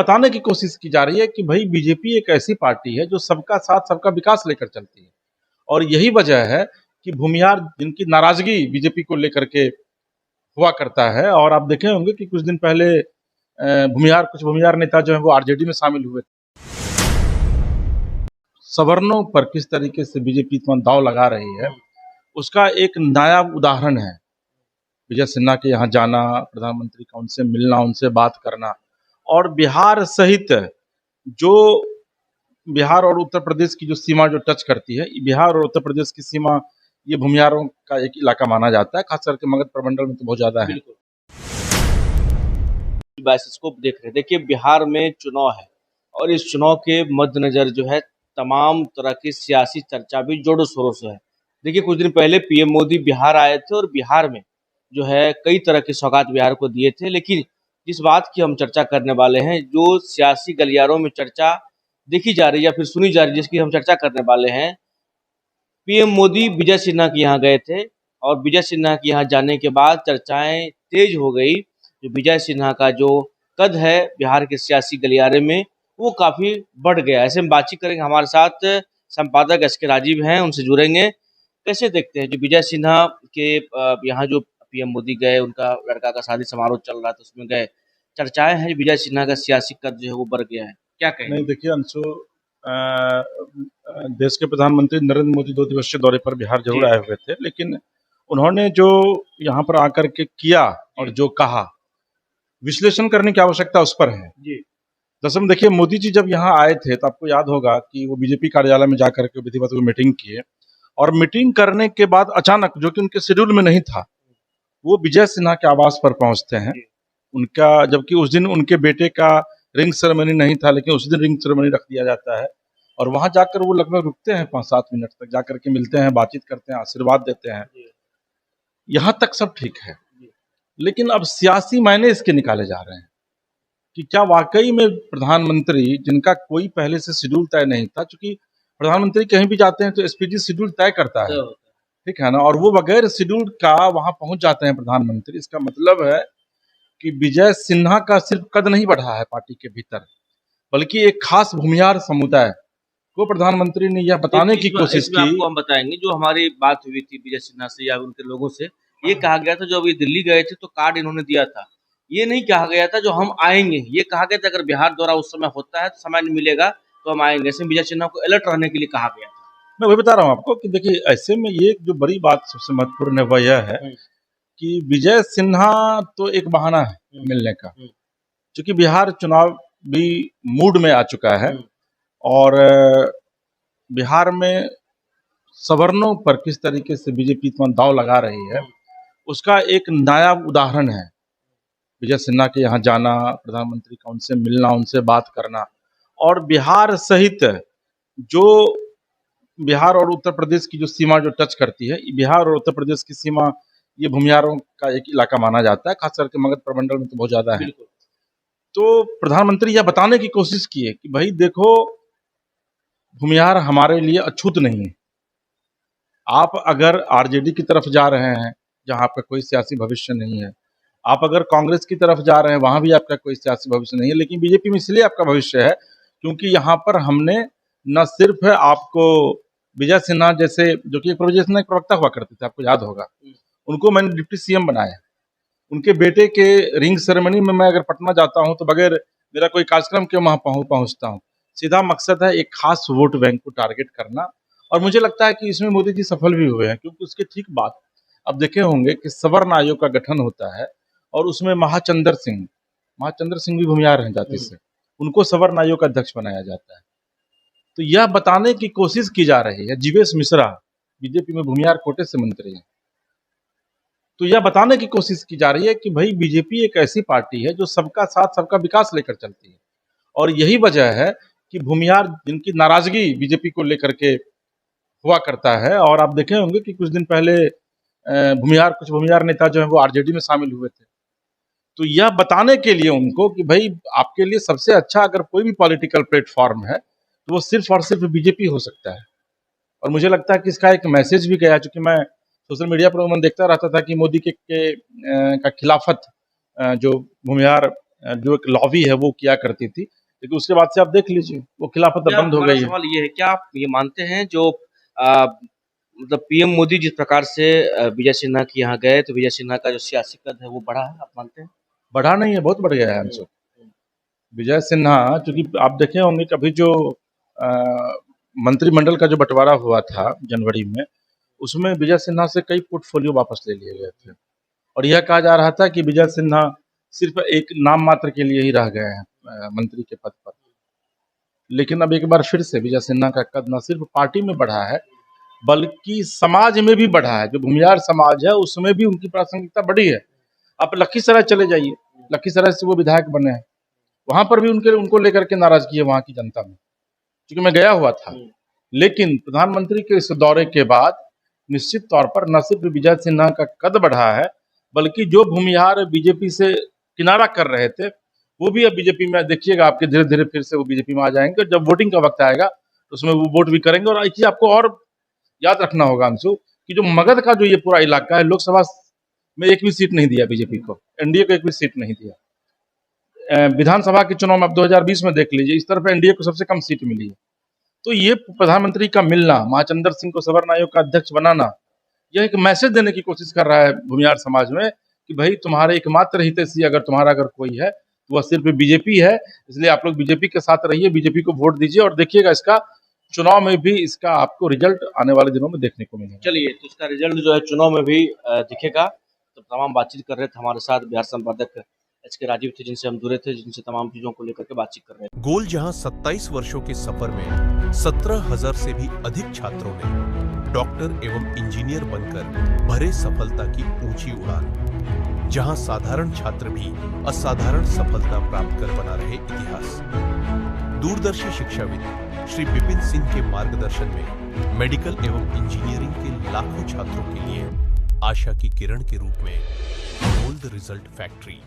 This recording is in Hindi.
बताने की कोशिश की जा रही है कि भाई बीजेपी एक ऐसी पार्टी है जो सबका साथ सबका विकास लेकर चलती है। और यही वजह है कि भूमिहार जिनकी नाराजगी बीजेपी को लेकर के हुआ करता है। और आप देखे होंगे कि कुछ दिन पहले कुछ भूमिहार नेता जो है वो आरजेडी में शामिल हुए। सवर्णों पर किस तरीके से बीजेपी दांव लगा रही है, उसका एक नायाब उदाहरण है विजय सिन्हा के यहाँ जाना, प्रधानमंत्री का उनसे मिलना, उनसे बात करना। और बिहार सहित जो बिहार और उत्तर प्रदेश की जो सीमा जो टच करती है, बिहार और उत्तर प्रदेश की सीमा ये भूमिहारों का एक इलाका माना जाता है, खास करके मगध प्रमंडल में तो बहुत ज्यादा है। बाइस्कोप देख रहे हैं। देखिए, बिहार में चुनाव है और इस चुनाव के मद्देनजर जो है तमाम तरह की सियासी चर्चा भी जोरों शोरों से है। देखिए, कुछ दिन पहले पीएम मोदी बिहार आए थे और बिहार में जो है कई तरह के सौगात बिहार को दिए थे। लेकिन जिस बात की हम चर्चा करने वाले हैं, जो सियासी गलियारों में चर्चा देखी जा रही है या फिर सुनी जा रही है, जिसकी हम चर्चा करने वाले हैं, पीएम मोदी विजय सिन्हा के यहाँ गए थे और विजय सिन्हा के यहाँ जाने के बाद चर्चाएं तेज हो गई। जो विजय सिन्हा का जो कद है बिहार के सियासी गलियारे में, वो काफी बढ़ गया। ऐसे में बातचीत करेंगे, हमारे साथ संपादक एस के राजीव हैं, उनसे जुड़ेंगे। कैसे देखते हैं जो विजय सिन्हा के यहाँ जो पीएम मोदी गए, उनका लड़का का शादी समारोह चल रहा था, उसमें गए, चर्चाएं हैं विजय सिन्हा का सियासी कद जो है वो बढ़ गया है, क्या कहें? नहीं, देखिए अंशु, देश के प्रधानमंत्री नरेंद्र मोदी 2 दिवसीय दौरे पर बिहार जरूर आए हुए थे, लेकिन उन्होंने जो यहाँ पर आकर के किया और जो कहा, विश्लेषण करने की आवश्यकता उस पर है। दरअसल देखिए, मोदी जी जब यहाँ आए थे तो आपको याद होगा कि वो बीजेपी कार्यालय में जाकर के विधिवत मीटिंग किए और मीटिंग करने के बाद अचानक, जो कि उनके शेड्यूल में नहीं था, वो विजय सिन्हा के आवास पर पहुंचते हैं उनका, जबकि उस दिन उनके बेटे का रिंग सेरेमनी नहीं था, लेकिन उस दिन रिंग सेरेमनी रख दिया जाता है। और वहां जाकर वो लगभग रुकते हैं 5-7 मिनट तक, जाकर के मिलते हैं, बातचीत करते हैं, आशीर्वाद देते हैं। यहाँ तक सब ठीक है, लेकिन अब सियासी मायने इसके निकाले जा रहे हैं कि क्या वाकई में प्रधानमंत्री, जिनका कोई पहले से शेड्यूल तय नहीं था, क्योंकि प्रधानमंत्री कहीं भी जाते हैं तो एसपीजी शेड्यूल तय करता है, ठीक है ना, और वो बगैर शेड्यूल का वहां पहुंच जाते हैं प्रधानमंत्री। इसका मतलब है कि विजय सिन्हा का सिर्फ कद नहीं बढ़ा है पार्टी के भीतर, बल्कि एक खास भूमिहार समुदाय को प्रधानमंत्री ने यह बताने की कोशिश की। आपको हम बताएंगे, जो हमारी बात हुई थी विजय सिन्हा से या उनके लोगों से, ये कहा गया था जब ये दिल्ली गए थे तो कार्ड इन्होंने दिया था। ये नहीं कहा गया था जो हम आएंगे, ये कहा गया था अगर बिहार दौरा उस समय होता है तो समय नहीं मिलेगा तो हम आएंगे। ऐसे विजय सिन्हा को अलर्ट रहने के लिए कहा गया था। मैं वही बता रहा हूँ आपको कि देखिए, ऐसे में ये जो बड़ी बात सबसे महत्वपूर्ण है वह यह है कि विजय सिन्हा तो एक बहाना है मिलने का, क्योंकि बिहार चुनाव भी मूड में आ चुका है और बिहार में सवर्णों पर किस तरीके से बीजेपी दांव लगा रही है, उसका एक नायाब उदाहरण है विजय सिन्हा के यहाँ जाना, प्रधानमंत्री का उनसे मिलना, उनसे बात करना। और बिहार सहित जो बिहार और उत्तर प्रदेश की जो सीमा जो टच करती है, बिहार और उत्तर प्रदेश की सीमा ये भूमिहारों का एक इलाका माना जाता है, खास करके मगध प्रमंडल में तो बहुत ज्यादा है। तो प्रधानमंत्री यह बताने की कोशिश की है कि भाई देखो, भूमिहार हमारे लिए अछूत नहीं है। आप अगर आरजेडी की तरफ जा रहे हैं जहां आपका कोई सियासी भविष्य नहीं है, आप अगर कांग्रेस की तरफ जा रहे हैं वहां भी आपका कोई सियासी भविष्य नहीं है, लेकिन बीजेपी में इसलिए आपका भविष्य है क्योंकि यहाँ पर हमने न सिर्फ आपको विजय सिन्हा जैसे, जो कि विजय सिन्हा एक प्रवक्ता हुआ करते थे, आपको याद होगा, उनको मैंने डिप्टी सीएम बनाया। उनके बेटे के रिंग सेरेमनी में मैं अगर पटना जाता हूं तो बगैर मेरा कोई कार्यक्रम के वहां पहुंचता हूं। सीधा मकसद है एक खास वोट बैंक को टारगेट करना, और मुझे लगता है कि इसमें मोदी जी सफल भी हुए हैं, क्योंकि उसके ठीक बाद अब देखे होंगे कि सवर्ण आयोग का गठन होता है और उसमें महाचंद्र सिंह भी भूमिहार हैं जाति से, उनको सवर्ण आयोग का अध्यक्ष बनाया जाता है। तो यह बताने की कोशिश की जा रही है, जीवेश मिश्रा बीजेपी में भूमिहार कोटे से मंत्री हैं, तो यह बताने की कोशिश की जा रही है कि भाई बीजेपी एक ऐसी पार्टी है जो सबका साथ सबका विकास लेकर चलती है। और यही वजह है कि भूमिहार जिनकी नाराजगी बीजेपी को लेकर के हुआ करता है। और आप देखे होंगे कि कुछ दिन पहले कुछ भूमिहार नेता जो है वो आरजेडी में शामिल हुए थे। तो यह बताने के लिए उनको कि भाई आपके लिए सबसे अच्छा अगर कोई भी पॉलिटिकल प्लेटफॉर्म है तो वो सिर्फ और सिर्फ बीजेपी हो सकता है। और मुझे लगता है कि इसका एक मैसेज भी गया, चूंकि मैं सोशल मीडिया पर मैं देखता रहता था कि मोदी का खिलाफत जो भूमिहार जो एक लॉबी है वो किया करती थी, लेकिन उसके बाद से आप देख लीजिए वो खिलाफत क्या बंद हो हमारा गई है। सवाल ये है, क्या आप ये मानते हैं जो मतलब पीएम मोदी जिस प्रकार से विजय सिन्हा के यहाँ गए तो विजय सिन्हा का जो सियासी कद है वो बढ़ा है, आप मानते हैं? बढ़ा नहीं है, बहुत बढ़ गया है अंशु। विजय सिन्हा, चूंकि आप देखे होंगे कभी जो अ, मंत्रिमंडल का जो बंटवारा हुआ था जनवरी में, उसमें विजय सिन्हा से कई पोर्टफोलियो वापस ले लिए गए थे और यह कहा जा रहा था कि विजय सिन्हा सिर्फ एक नाम मात्र के लिए ही रह गए हैं मंत्री के पद पर। लेकिन अब एक बार फिर से विजय सिन्हा का कद न सिर्फ पार्टी में बढ़ा है बल्कि समाज में भी बढ़ा है। जो भूमिहार समाज है उसमें भी उनकी प्रासंगिकता बढ़ी है। आप लखीसराय चले जाइए, लखीसराय से वो विधायक बने हैं, वहां पर भी उनको लेकर के नाराजगी है वहां की जनता में, क्योंकि मैं गया हुआ था। लेकिन प्रधानमंत्री के इस दौरे के बाद निश्चित तौर पर न सिर्फ विजय सिन्हा का कद बढ़ा है बल्कि जो भूमिहार बीजेपी से किनारा कर रहे थे वो भी अब बीजेपी में, देखिएगा आपके धीरे धीरे फिर से वो बीजेपी में आ जाएंगे। जब वोटिंग का वक्त आएगा तो उसमें वो वोट भी करेंगे। और एक चीज आपको और याद रखना होगा अंशु, कि जो मगध का जो ये पूरा इलाका है, लोकसभा में एक भी सीट नहीं दिया बीजेपी को, एनडीए को एक भी सीट नहीं दिया। विधानसभा के चुनाव में आप 2020 में देख लीजिए, इस तरफ एनडीए को सबसे कम सीट मिली है। तो ये प्रधानमंत्री का मिलना, महाचंद्र सिंह को सवर्ण आयोग का अध्यक्ष बनाना, यह एक मैसेज देने की कोशिश कर रहा है भूमिहार समाज में कि भाई तुम्हारे एकमात्र हितैषी अगर कोई है तो वह सिर्फ बीजेपी है। इसलिए आप लोग बीजेपी के साथ रहिए, बीजेपी को वोट दीजिए और देखिएगा इसका चुनाव में भी इसका आपको रिजल्ट आने वाले दिनों में देखने को मिलेगा। चलिए, तो इसका रिजल्ट जो है चुनाव में भी दिखेगा। तो तमाम बातचीत कर रहे थे हमारे साथ बिहार संपादक एचके राजीव थे, जिनसे हम जुड़े थे, जिनसे तमाम चीजों को लेकर के बातचीत कर रहे थे। गोल जहां 27 वर्षों के सफर में 17,000 से भी अधिक छात्रों ने डॉक्टर एवं इंजीनियर बनकर भरे सफलता की ऊंची उड़ान, जहां साधारण छात्र भी असाधारण सफलता प्राप्त कर बना रहे इतिहास। दूरदर्शी शिक्षाविद श्री विपिन सिंह के मार्गदर्शन में मेडिकल एवं इंजीनियरिंग के लाखों छात्रों के लिए आशा की किरण के रूप में गोल्ड रिजल्ट फैक्ट्री